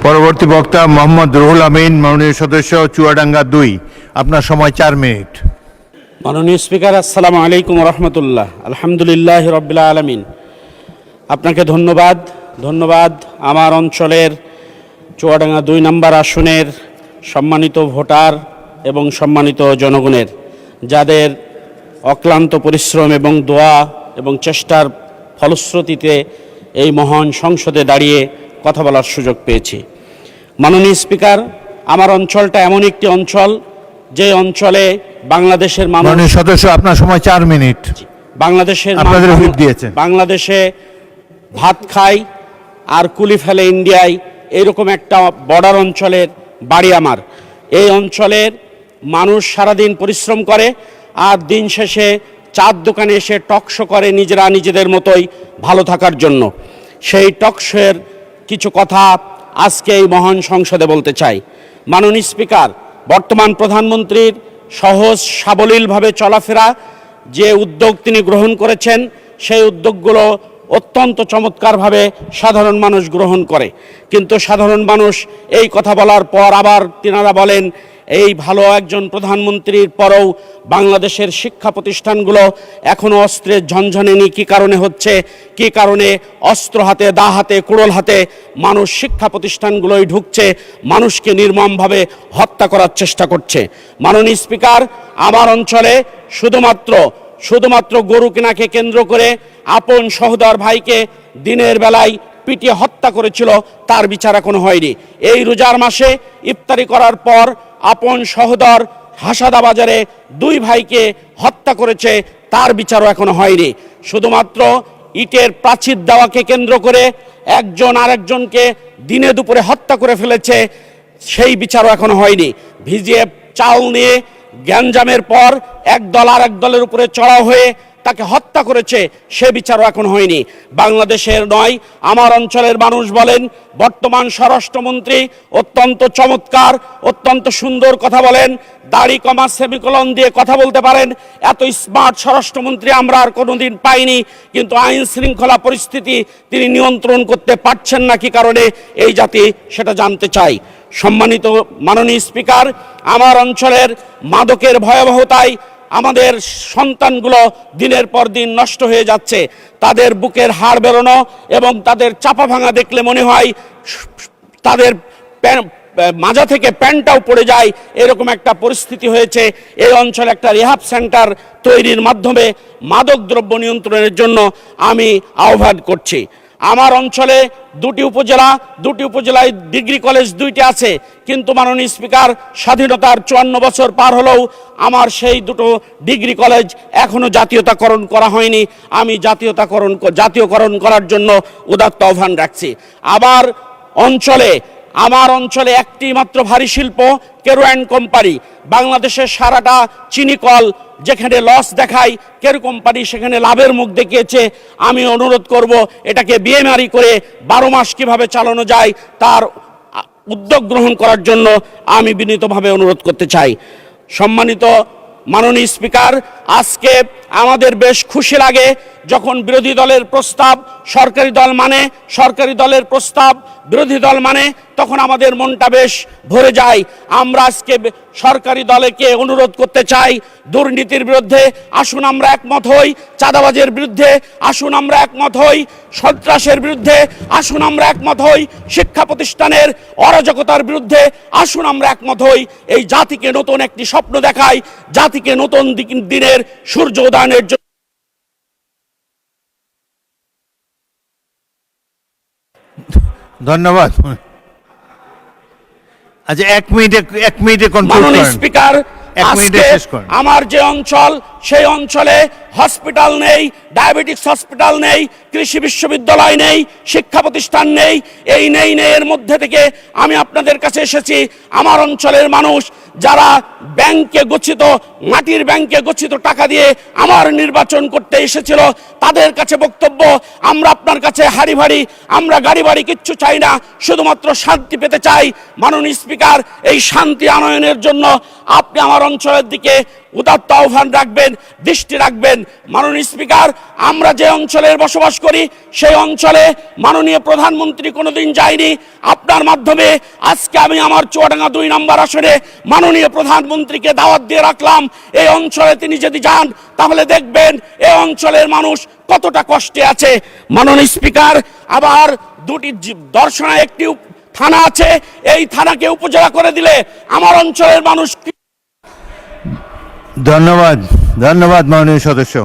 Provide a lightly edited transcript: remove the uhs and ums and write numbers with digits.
পরবর্তী বক্তা মোহাম্মদ রুহুল আমিন, মাননীয় সদস্য, চুয়াডাঙ্গা ২। আপনার সময় 4 মিনিট। মাননীয় স্পিকার, আসসালামু আলাইকুম রহমতুল্লাহ। আলহামদুলিল্লাহ রব্বিল আলামিন। আপনাকে ধন্যবাদ আমার অঞ্চলের চুয়াডাঙ্গা ২ নম্বর আসনের সম্মানিত ভোটার এবং সম্মানিত জনগণের, যাদের অক্লান্ত পরিশ্রম এবং দোয়া এবং চেষ্টার ফলশ্রুতিতে এই মহান সংসদে দাঁড়িয়ে কথা বলার সুযোগ পেয়েছি। মাননীয় স্পিকার, আমার অঞ্চলটা এমন একটি অঞ্চল যে অঞ্চলে বাংলাদেশের মাননীয় সদস্য, আপনার সময় 4 মিনিট। বাংলাদেশে ভাত খাই আর কুলি ফেলে ইন্ডিয়ায়, এরকম একটা বর্ডার অঞ্চলের বাড়ি আমার। এই অঞ্চলের মানুষ সারাদিন পরিশ্রম করে আর দিন শেষে চার দোকানে এসে টকশো করে নিজেরা নিজেদের মতোই ভালো থাকার জন্য। সেই টকশোর কিছু কথা আজকে এই মহান সংসদে বলতে চাই। মাননীয় স্পিকার, বর্তমান প্রধানমন্ত্রীর সহজ সাবলীলভাবে চলাফেরা যে উদ্যোগ তিনি গ্রহণ করেছেন, সেই উদ্যোগগুলো অত্যন্ত চমৎকারভাবে সাধারণ মানুষ গ্রহণ করে। কিন্তু সাধারণ মানুষ এই কথা বলার পর আবার তিনারা বলেন, এই ভালো একজন প্রধানমন্ত্রীর পরেও বাংলাদেশের শিক্ষা প্রতিষ্ঠানগুলো এখনও অস্ত্রের ঝনঝনেনি কী কারণে হচ্ছে, কী কারণে অস্ত্র হাতে, দা হাতে, কুড়োল হাতে মানুষ শিক্ষা প্রতিষ্ঠানগুলোয় ঢুকছে, মানুষকে নির্মমভাবে হত্যা করার চেষ্টা করছে। মাননীয় স্পিকার, আমার অঞ্চলে শুধুমাত্র গরু কেনাকে কেন্দ্র করে আপন সহোদর ভাইকে দিনের বেলায় পিটিয়ে হত্যা করেছিল, তার বিচার এখনো হয়নি। এই রোজার মাসে ইফতারি করার পর আপন সহোদর হাসাদা বাজারে 2 ভাইকে হত্যা করেছে, তার বিচারও এখনো হয়নি। শুধুমাত্র ইটের প্রাচীর দেওয়াকে কেন্দ্র করে একজন আরেকজনকে দিনে দুপুরে হত্যা করে ফেলেছে, সেই বিচারও এখনো হয়নি। ভিজিএফ চাল নিয়ে গ্যাঞ্জামের পর একদল আর এক দলের উপরে চড়াও হয়ে তাকে হত্যা করেছে, সে বিচারও এখন হয়নি। বাংলাদেশের নয়, আমার অঞ্চলের মানুষ বলেন, বর্তমান স্বরাষ্ট্রমন্ত্রী অত্যন্ত চমৎকার, অত্যন্ত সুন্দর কথা বলেন, দাড়ি কমা সেমিকোলন দিয়ে কথা বলতে পারেন। এত স্মার্ট স্বরাষ্ট্রমন্ত্রী আমরা আর কোনোদিন পাইনি। কিন্তু আইন শৃঙ্খলা পরিস্থিতি তিনি নিয়ন্ত্রণ করতে পারছেন না কি কারণে, এই জাতি সেটা জানতে চাই। সম্মানিত মাননীয় স্পিকার, আমার অঞ্চলের মাদকের ভয়াবহতায় আমাদের সন্তানগুলো দিনের পর দিন নষ্ট হয়ে যাচ্ছে। তাদের বুকের হাড় বেরোনো এবং তাদের চাপা ভাঙা দেখলে মনে হয় তাদের মাজা থেকে প্যান্টটাও পড়ে যায়, এরকম একটা পরিস্থিতি হয়েছে। এই অঞ্চলে একটা রিহাব সেন্টার তৈরির মাধ্যমে মাদক দ্রব্য নিয়ন্ত্রণের জন্য আমি আহ্বান করছি। আমার অঞ্চলে 2টি উপজেলায় ডিগ্রি কলেজ 2টি আছে, কিন্তু মাননীয় স্পিকার, স্বাধীনতার 54 বছর পার হলেও আমার সেই 2টো ডিগ্রি কলেজ এখনো জাতীয়তাকরণ করা হয়নি। আমি জাতীয়করণ করার জন্য উদাত্ত আহ্বান রাখছি। আমার অঞ্চলে একটি মাত্র ভারী শিল্প কেরু অ্যান্ড কোম্পানি। বাংলাদেশের সারাটা চিনি কল যেখানে লস দেখায়, কেরু কোম্পানি সেখানে লাভের মুখ দেখিয়েছে। আমি অনুরোধ করব, এটাকে বিএমআরই করে 12 মাস কিভাবে চালানো যায় তার উদ্যোগ গ্রহণ করার জন্য আমি বিনীতভাবে অনুরোধ করতে চাই। সম্মানিত মাননীয় স্পিকার, আজকে আমাদের বেশ খুশি লাগে যখন বিরোধী দলের প্রস্তাব সরকারি দল মানে, সরকারি দলের প্রস্তাব বিরোধী দল মানে, তখন আমাদের মনটা বেশ ভরে যায়। আমরা আজকে সরকারি দলকে অনুরোধ করতে চাই, দুর্নীতির বিরুদ্ধে আসুন আমরা একমত হই, চাঁদাবাজের বিরুদ্ধে আসুন আমরা একমত হই, সন্ত্রাসের বিরুদ্ধে আসুন আমরা একমত হই, শিক্ষা প্রতিষ্ঠানের অরাজকতার বিরুদ্ধে আসুন আমরা একমত হই। এই জাতিকে নতুন একটি স্বপ্ন দেখাই, জাতিকে নতুন দিনের সূর্য উদয়নের জন্য। ধন্যবাদ। আচ্ছা, 1 মিনিটে মাননীয় স্পিকার, আমার যে অঞ্চল, সেই অঞ্চলে হসপিটাল নেই, ডায়াবেটিক্স হসপিটাল নেই, কৃষি বিশ্ববিদ্যালয় নেই, শিক্ষা প্রতিষ্ঠান নেই। এই নেই এর মধ্যে থেকে আমি আপনাদের কাছে এসেছি। আমার অঞ্চলের মানুষ যারা মাটির ব্যাংকে গচ্ছিত টাকা দিয়ে আমার নির্বাচন করতে এসেছিল, তাদের কাছে বক্তব্য, আমরা আপনার কাছে হাড়ি ভাড়ি, আমরা গাড়ি বাড়ি কিচ্ছু চাই না, শুধুমাত্র শান্তি পেতে চাই। মাননীয় স্পিকার, এই শান্তি আনয়নের জন্য আপনি আমার অঞ্চলের দিকে উদাত্ত আহ্বান রাখবেন, দৃষ্টি রাখবেন। মাননীয় স্পিকার, আমরা যে অঞ্চলের বসবাস করি সেই অঞ্চলে মাননীয় প্রধানমন্ত্রী কোনোদিন যায়নি। আপনার মাধ্যমে আজকে আমি আমার চুয়াডাঙ্গা 2 নম্বর আসনে মাননীয় প্রধানমন্ত্রীকে দাওয়াত দিয়ে রাখলাম। এই অঞ্চলে তিনি যদি যান তাহলে দেখবেন এই অঞ্চলের মানুষ কতটা কষ্টে আছে। মাননীয় স্পিকার, আবার দুটি দর্শনা একটি থানা আছে, এই থানাকে উপজেলা করে দিলে আমার অঞ্চলের মানুষ। ধন্যবাদ, ধন্যবাদ মাননীয় সদস্য।